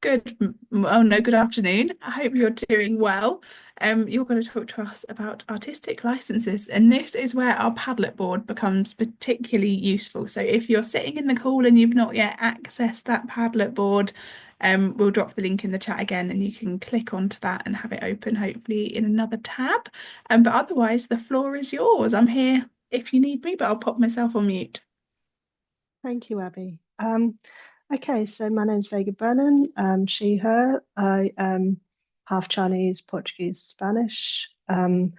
Good afternoon. I hope you're doing well. You're going to talk to us about artistic licenses, and this is where our Padlet board becomes particularly useful. So if you're sitting in the call and you've not yet accessed that Padlet board, we'll drop the link in the chat again, and you can click onto that and have it open, hopefully in another tab. But otherwise, the floor is yours. I'm here if you need me, but I'll pop myself on mute. Thank you, Abby. Okay, so my name's Vega Brennan, she, her. I am half Chinese, Portuguese, Spanish. I'm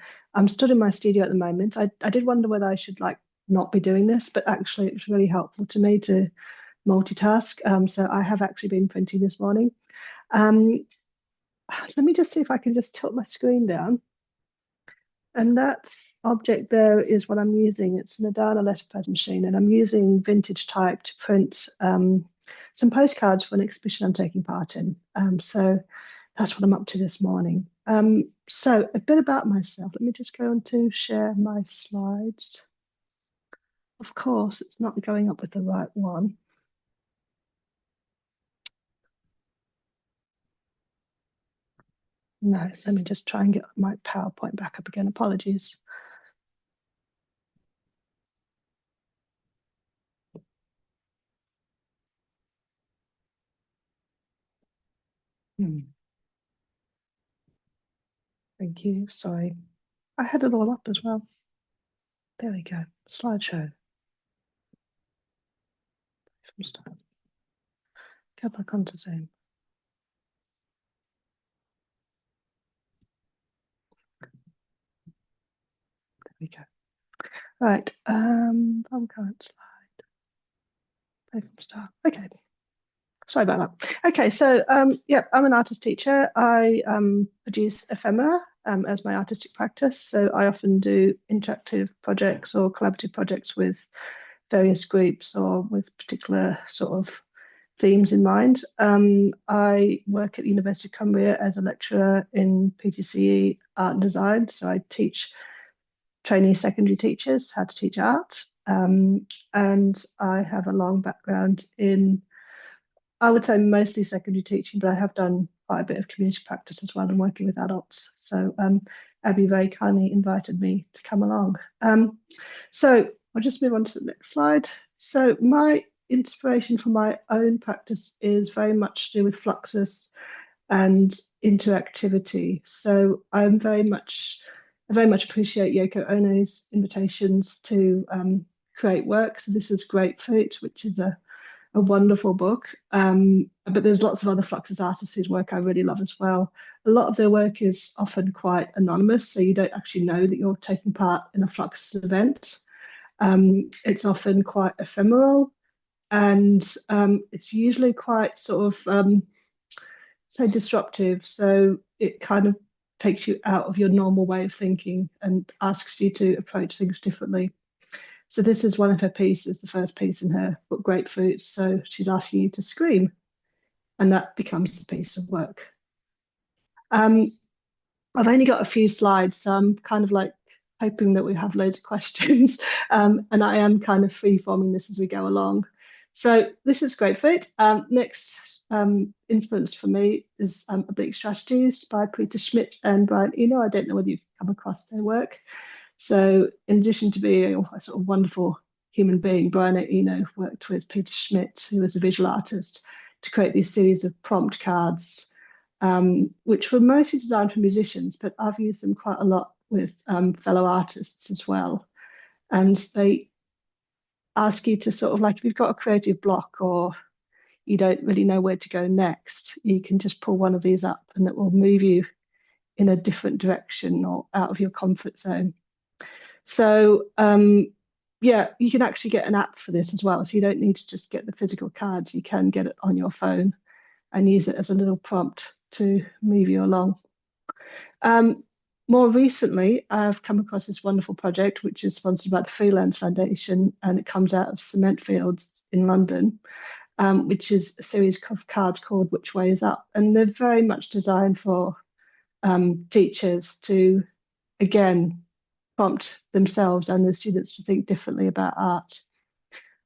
stood in my studio at the moment. I did wonder whether I should not be doing this, but actually it was really helpful to me to multitask. So I have actually been printing this morning. Let me just see if I can just tilt my screen down. And that object there is what I'm using. It's an Adana letterpress machine, and I'm using vintage type to print some postcards for an exhibition I'm taking part in. So that's what I'm up to this morning. So a bit about myself. Let me just go on to share my slides. Of course, it's not going up with the right one. No, let me just try and get my PowerPoint back up again. Apologies. Thank you. Sorry. I had it all up as well. There we go. Slideshow. From start. Go back onto Zoom. There we go. Right. From current slide. Play from start. Okay. Sorry about that. Okay, so yeah, I'm an artist teacher. I produce ephemera as my artistic practice. So I often do interactive projects or collaborative projects with various groups or with particular sort of themes in mind. I work at the University of Cumbria as a lecturer in PGCE art and design. So I teach trainee secondary teachers how to teach art. And I have a long background in, I would say, mostly secondary teaching, but I have done quite a bit of community practice as well and working with adults. So Abby very kindly invited me to come along. So I'll just move on to the next slide. So my inspiration for my own practice is very much to do with fluxus and interactivity. So I very much appreciate Yoko Ono's invitations to create work. So this is Grapefruit, which is a wonderful book. But there's lots of other Fluxus artists whose work I really love as well. A lot of their work is often quite anonymous, so you don't actually know that you're taking part in a Fluxus event. It's often quite ephemeral, and it's usually quite sort of say disruptive. So it kind of takes you out of your normal way of thinking and asks you to approach things differently. So this is one of her pieces, the first piece in her book, Grapefruit. So she's asking you to scream, and that becomes a piece of work. I've only got a few slides, so I'm kind of like hoping that we have loads of questions. And I am kind of free-forming this as we go along. So this is Grapefruit. Next influence for me is Oblique Strategies by Peter Schmidt and Brian Eno. I don't know whether you've come across their work. So in addition to being a sort of wonderful human being, Brian Eno worked with Peter Schmidt, who was a visual artist, to create these series of prompt cards, which were mostly designed for musicians, but I've used them quite a lot with fellow artists as well. And they ask you to sort of like, if you've got a creative block or you don't really know where to go next, you can just pull one of these up and it will move you in a different direction or out of your comfort zone. So yeah, you can actually get an app for this as well. So you don't need to just get the physical cards. You can get it on your phone and use it as a little prompt to move you along. More recently, I've come across this wonderful project, which is sponsored by the Freelance Foundation, and it comes out of cement fields in London, which is a series of cards called Which Way Is Up? And they're very much designed for teachers to, again, prompt themselves and the students to think differently about art.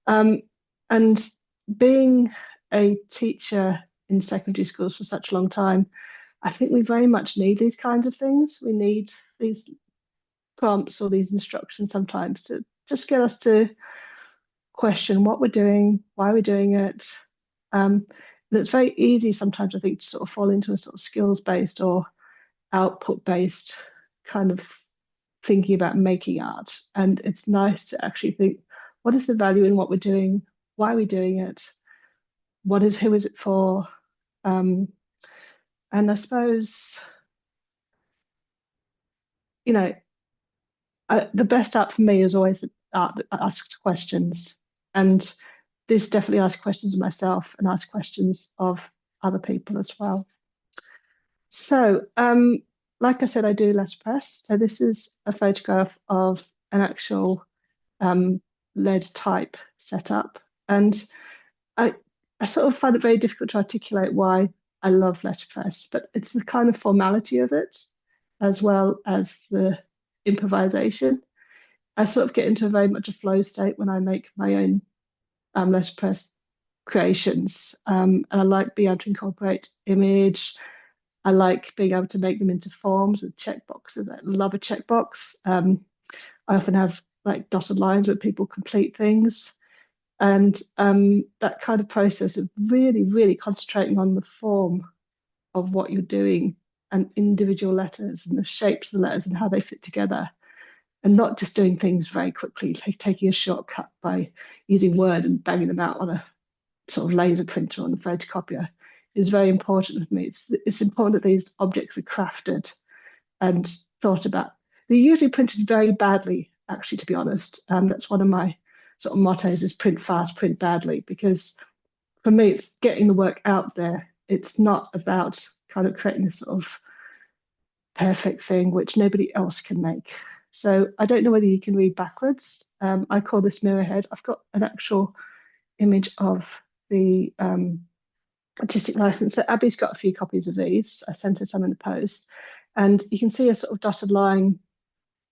And being a teacher in secondary schools for such a long time. I think we very much need these kinds of things. We need these prompts or these instructions sometimes to just get us to question what we're doing, why we're doing it. And it's very easy sometimes, I think, to sort of fall into a sort of skills-based or output-based kind of thinking about making art. And it's nice to actually think, what is the value in what we're doing? Why are we doing it? Who is it for? Um, and I suppose, you know, the best art for me is always art that asks questions. And this definitely asks questions of myself and asks questions of other people as well. So, like I said, I do letterpress. So this is a photograph of an actual lead type setup. And I, I sort of find it very difficult to articulate why I love letterpress, but it's the kind of formality of it as well as the improvisation. I sort of get into a very much a flow state when I make my own letterpress creations. And I like being able to incorporate image. I like being able to make them into forms with checkboxes. I love a checkbox. I often have like dotted lines where people complete things. And that kind of process of really, really concentrating on the form of what you're doing and individual letters and the shapes of the letters and how they fit together, and not just doing things very quickly, like taking a shortcut by using Word and banging them out on a sort of laser printer on a photocopier is very important with me. It's important that these objects are crafted and thought about. They're usually printed very badly, actually, to be honest. That's one of my sort of mottos is print fast, print badly, because for me, it's getting the work out there. It's not about kind of creating this sort of perfect thing which nobody else can make. So I don't know whether you can read backwards. I call this mirror head. I've got an actual image of the artistic license. So Abby's got a few copies of these. I sent her some in the post. And you can see a sort of dotted line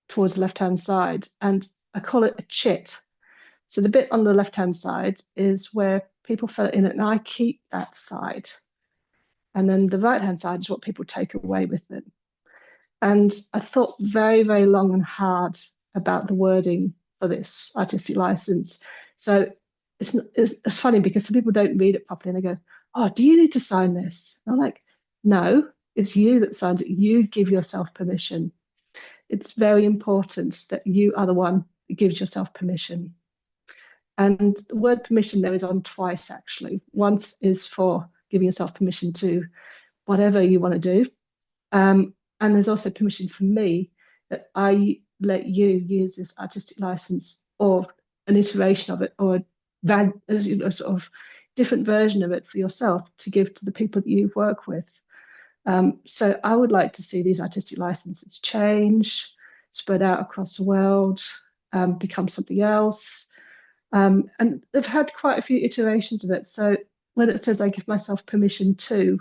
towards the left-hand side. And I call it a chit. So the bit on the left-hand side is where people fill it in, and I keep that side. And then the right-hand side is what people take away with them. And I thought very, very long and hard about the wording for this artistic license. So it's funny because some people don't read it properly and they go, "Oh, do you need to sign this?" And I'm like, "No, it's you that signs it. You give yourself permission. It's very important that you are the one that gives yourself permission." And the word permission there is on twice, actually. Once is for giving yourself permission to whatever you want to do. And there's also permission from me that I let you use this artistic license or an iteration of it or a sort of different version of it for yourself to give to the people that you work with. So I would like to see these artistic licenses change, spread out across the world, become something else. And they've had quite a few iterations of it. So when it says I give myself permission to,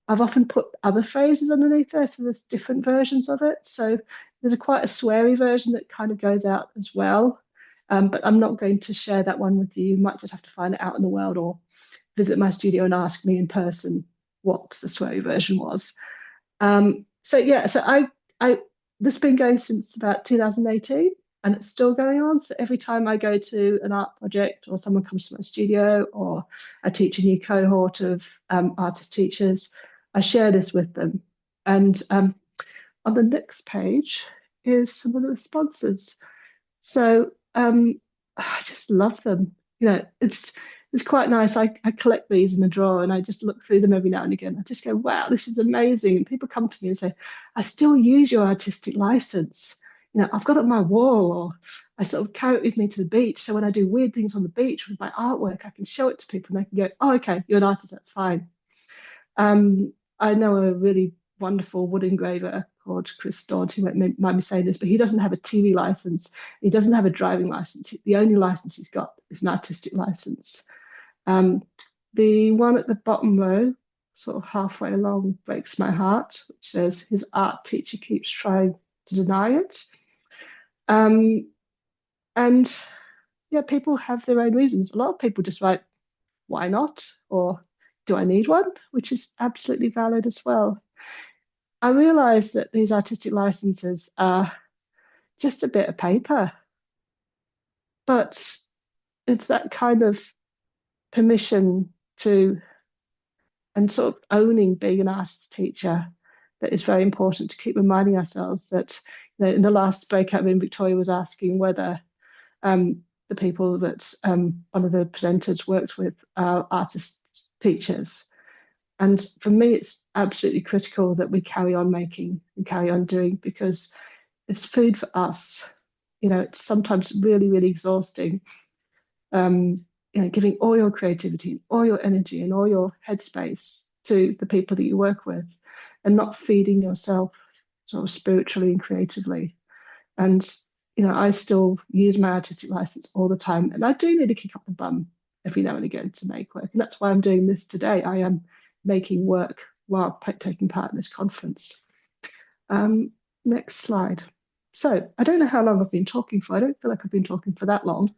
I've often put other phrases underneath there, so there's different versions of it. So there's quite a sweary version that kind of goes out as well. But I'm not going to share that one with you. You might just have to find it out in the world or visit my studio and ask me in person what the sweary version was. So yeah, so I this has been going since about 2018 and it's still going on. So every time I go to an art project or someone comes to my studio or I teach a new cohort of artist teachers, I share this with them. And on the next page is some of the responses. So I just love them. You know, it's quite nice. I collect these in a drawer and I just look through them every now and again. I just go, wow, this is amazing. And people come to me and say, I still use your artistic license. You know, I've got it on my wall, or I sort of carry it with me to the beach. So when I do weird things on the beach with my artwork, I can show it to people and they can go, oh, okay, you're an artist, that's fine. I know a really wonderful wood engraver called Chris Dodd, who might mind me saying this, but he doesn't have a TV license. He doesn't have a driving license. The only license he's got is an artistic license. The one at the bottom row, sort of halfway along, breaks my heart, which says his art teacher keeps trying to deny it. And yeah, people have their own reasons. A lot of people just write, why not? Or do I need one? Which is absolutely valid as well. I realize that these artistic licenses are just a bit of paper, but it's that kind of permission to and sort of owning being an artist teacher that is very important to keep reminding ourselves that in the last breakout room, Victoria was asking whether the people that one of the presenters worked with are artist teachers. And for me, it's absolutely critical that we carry on making and carry on doing because it's food for us. It's sometimes really, really exhausting. Giving all your creativity, all your energy, and all your headspace to the people that you work with, and not feeding yourself sort of spiritually and creatively. And I still use my artistic license all the time, and I do need to kick up the bum every now and again to make work, and that's why I'm doing this today. I am making work while taking part in this conference. Next slide. So I don't know how long I've been talking for. I don't feel like I've been talking for that long.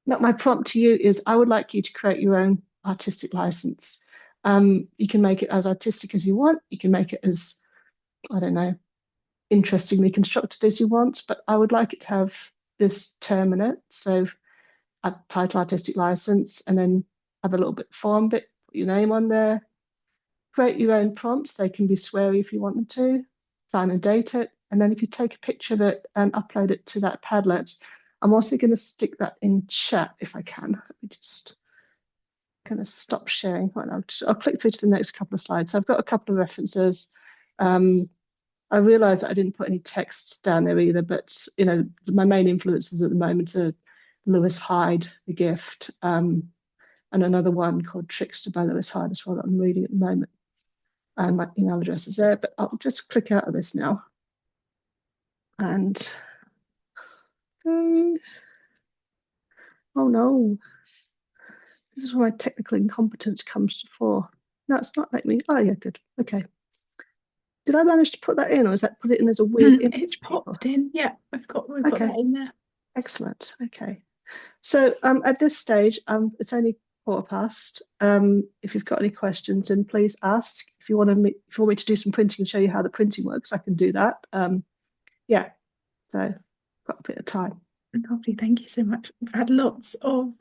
Now, my prompt to you is I would like you to create your own artistic license. You can make it as artistic as you want. You can make it as, I don't know, interestingly constructed as you want, but I would like it to have this term in it. So a title artistic license, and then have a little bit form bit, put your name on there. Create your own prompts. They can be sweary if you want them to. Sign and date it. And then if you take a picture of it and upload it to that Padlet, I'm also going to stick that in chat if I can. Let me just kind of stop sharing. Right now, I'll click through to the next couple of slides. So I've got a couple of references. I realised that I didn't put any texts down there either, but my main influences at the moment are Lewis Hyde, The Gift, and another one called Trickster by Lewis Hyde as well that I'm reading at the moment. And my email address is there, but I'll just click out of this now. And oh no, this is where my technical incompetence comes to fore. No, it's not letting me. Oh yeah, good. Okay. Did I manage to put that in, or is that put it in as a weird It's image, people? popped in. Yeah, we've got that Okay, in there. excellent. Okay. So at this stage, it's only quarter past. If you've got any questions, then please ask. If you want me to do some printing and show you how the printing works, I can do that. Yeah. So got a bit of time. Lovely, thank you so much. We've had lots of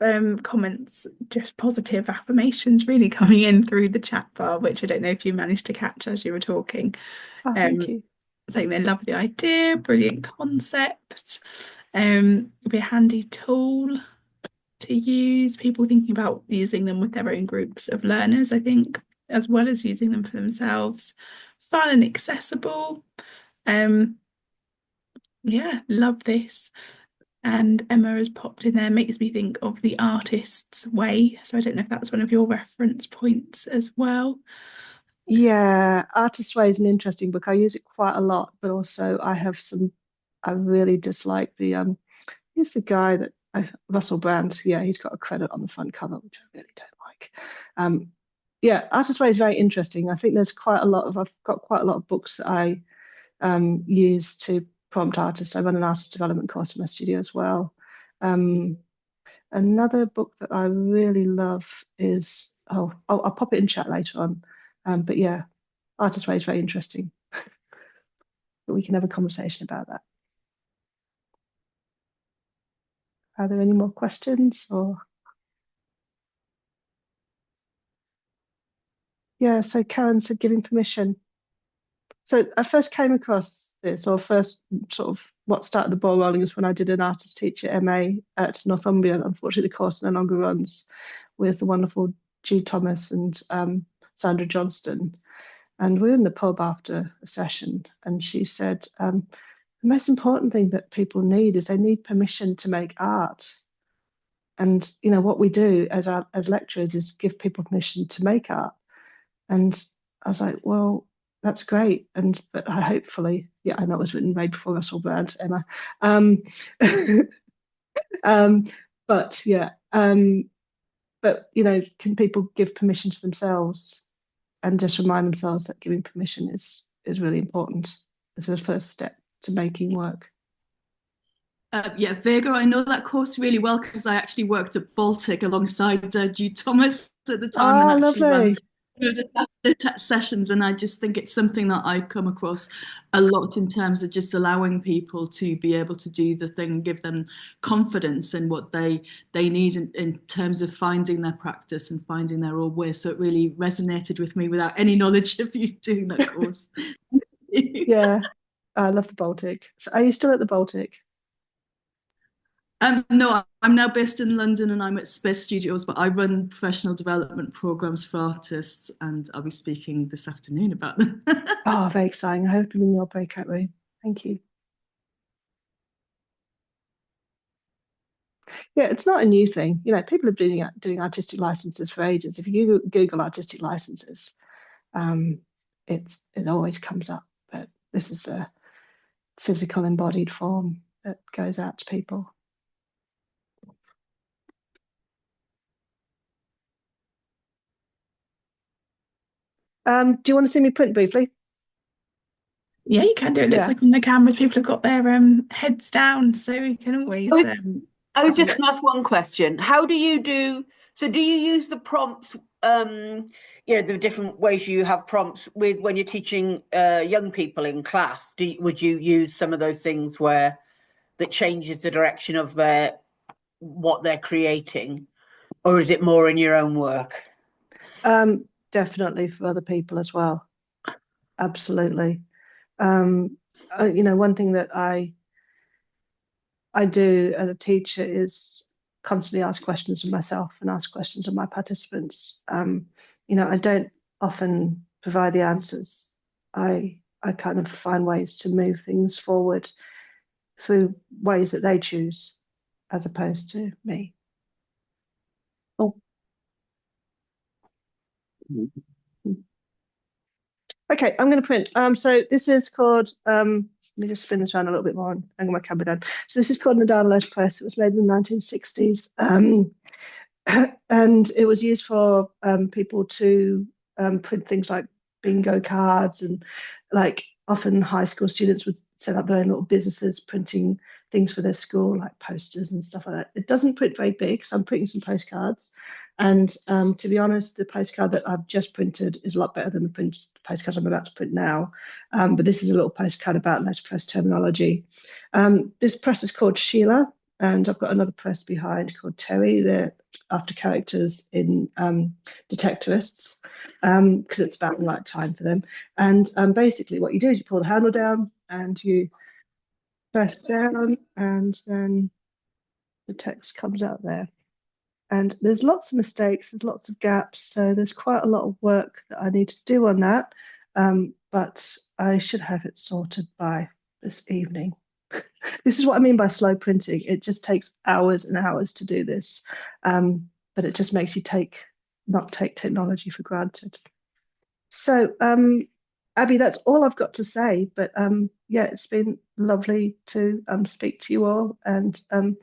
comments, just positive affirmations really coming in through the chat bar, which I don't know if you managed to catch as you were talking. Oh, thank Um, you. Saying they love the idea, brilliant concept. It'll be a handy tool to use. People thinking about using them with their own groups of learners, I think, as well as using them for themselves. Fun and accessible. Um, yeah, love this. And Emma has popped in there, makes me think of The Artist's Way. So I don't know if that's one of your reference points as well. Yeah, Artist's Way is an interesting book. I use it quite a lot, but also I really dislike here's the guy that Russell Brand. Yeah, he's got a credit on the front cover, which I really don't like. Yeah, Artist's Way is very interesting. I think I've got quite a lot of books that I use to prompt artists. I run an artist development course in my studio as well. Um, Another book that I really love is, I'll pop it in chat later on. But yeah, Artist Way is very interesting. But we can have a conversation about that. Are there any more questions? Or yeah, so Karen said giving permission. So I first came across this, or first sort of what started the ball rolling is when I did an artist teacher MA at Northumbria. Unfortunately, the course no longer runs, with the wonderful G. Thomas and Sandra Johnston. And we were in the pub after a session, and she said, the most important thing that people need is they need permission to make art. And what we do as lecturers is give people permission to make art. And I was like, well, that's great. But I hopefully, yeah, I know it was written way before Russell Brand, Emma. Um, um, but yeah, but can people give permission to themselves and just remind themselves that giving permission is really important as a first step to making work. Yeah, Vega, I know that course really well because I actually worked at Baltic alongside G. Thomas at the time and Oh, actually ran lovely. the sessions. And I just think it's something that I come across a lot in terms of just allowing people to be able to do the thing, give them confidence in what they need in terms of finding their practice and finding their own way. So it really resonated with me without any knowledge of you doing that course. Yeah, I love the Baltic. So are you still at the Baltic? No, I'm now based in London and I'm at Space Studios, but I run professional development programs for artists, and I'll be speaking this afternoon about them. Oh, very exciting. I hope I'm in your breakout room. Thank you. Yeah, it's not a new thing. People have been doing artistic licenses for ages. If you Google artistic licenses, um, it always comes up. But this is a physical embodied form that goes out to people. Do you want to see me print briefly? Yeah, you can do it. It looks Yeah. like on the cameras people have got their heads down, so we can I always was, I was have a just look. going to ask one question. How do you do? So, do you use the prompts? The different ways you have prompts with when you're teaching young people in class. Would you use some of those things where that changes the direction of their what they're creating, or is it more in your own work? Definitely for other people as well. Absolutely. One thing that I do as a teacher is constantly ask questions of myself and ask questions of my participants. I don't often provide the answers. I kind of find ways to move things forward through ways that they choose, as opposed to me. Oh, okay, I'm going to print. So this is called. Let me just spin this around a little bit more and angle my camera down. So this is called Nadal Letterpress. It was made in the 1960s. And it was used for people to print things like bingo cards, and like often high school students would set up their own little businesses printing things for their school, like posters and stuff like that. It doesn't print very big, so I'm printing some postcards. And to be honest, the postcard that I've just printed is a lot better than the postcard I'm about to print now. But this is a little postcard about letterpress terminology. This press is called Sheila, and I've got another press behind called Terry. They're after characters in Detectorists, because it's about the right time for them. And basically, what you do is you pull the handle down and you press down, and then the text comes out there. And there's lots of mistakes, there's lots of gaps, so there's quite a lot of work that I need to do on that. But I should have it sorted by this evening. This is what I mean by slow printing. It just takes hours and hours to do this, but it just makes you not take technology for granted. So, Abby, that's all I've got to say. But yeah, it's been lovely to speak to you all, and